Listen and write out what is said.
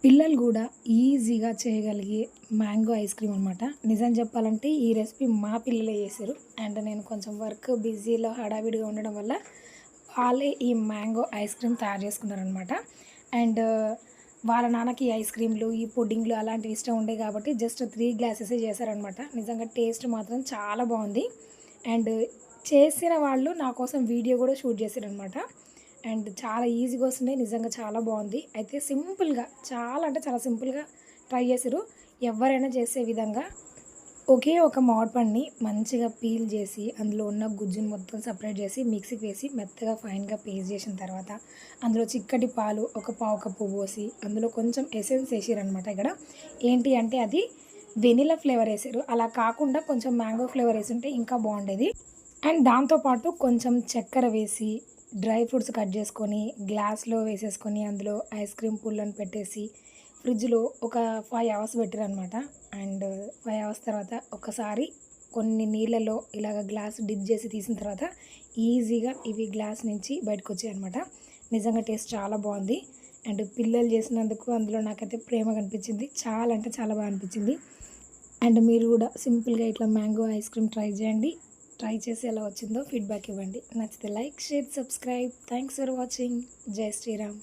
పిల్లలు గూడా ఈజీగా చేయగలిగే మ్యాంగో ఐస్ క్రీమ్ అనమాట. నిజం చెప్పాలంటే ఈ రెసిపీ మా పిల్లలే చేశారు. అండ్ నేను కొంచెం వర్క్ బిజీలో హడావిడిగా ఉండడం వల్ల వాళ్ళే ఈ మ్యాంగో ఐస్ క్రీమ్ తయారు చేసుకున్నారనమాట. అండ్ వాళ్ళ నాన్నకి ఈ ఐస్ క్రీమ్‌లు, ఈ పుడ్డింగ్‌లు అలాంటివి ఇష్టం ఉండేయి కాబట్టి జస్ట్ 3 గ్లాసెసే చేశారనమాట. నిజంగా టేస్ట్ మాత్రం చాలా బావుంది. అండ్ చేసిన వాళ్ళు నా కోసం వీడియో గూడా షూట్ చేశారనమాట. అండ్ చాలా ఈజీగా వస్తున్నాయి. నిజంగా చాలా బావుంది. అయితే సింపుల్‌గా చాలా అంటే చాలా సింపుల్‌గా ట్రై చేసిర్రు. ఎవ్వరైనా చేసే విధంగా ఒకే ఒక మామిడి పండుని మంచిగా పీల్ చేసి, అందులో ఉన్న గుజ్జుని మొత్తం సెపరేట్ చేసి, మిక్సీకి వేసి మెత్తగా ఫైన్‌గా పేస్ట్ చేసిన తర్వాత, అందులో చిక్కటి పాలు ఒక పావు కప్పు పోసి, అందులో కొంచెం ఎసెన్స్ ఏసిర్రనమాట ఇక్కడ. ఏంటి అంటే అది వెనిలా ఫ్లేవర్ ఏసిర్రు. అలా కాకుండా కొంచెం మ్యాంగో ఫ్లేవర్ ఏసుంటే ఇంకా బావుండేది. అండ్ దాంతో పాటు కొంచెం చక్కెర వేసి, డ్రై ఫ్రూట్స్ కట్ చేసుకొని, గ్లాస్‌లో వేసేసుకొని, అందులో ఐస్ క్రీమ్ పుల్లని పెట్టేసి, ఫ్రిడ్జ్‌లో ఒక 5 అవర్స్ పెట్టిర్రనమాట. అండ్ 5 అవర్స్ తర్వాత ఒకసారి కొన్ని నీళ్ళలో ఇలాగ గ్లాస్ డిప్ చేసి తీసిన తర్వాత ఈజీగా ఇవి గ్లాస్ నుంచి బయటకొచ్చాయనమాట. నిజంగా టేస్ట్ చాలా బావుంది. అండ్ పిల్లలు చేసినందుకు అందులో నాకైతే ప్రేమ కనిపించింది. చాలా అంటే చాలా బా అనిపించింది. అండ్ మీరు గూడా సింపుల్‌గా ఇట్లా మ్యాంగో ఐస్ క్రీమ్ ట్రై చేయండి. ట్రై చేసి ఎలా వచ్చిందో ఫీడ్‌బ్యాక్ ఇవ్వండి. నచ్చితే like, share, subscribe. Thanks for watching. జై శ్రీరామ్.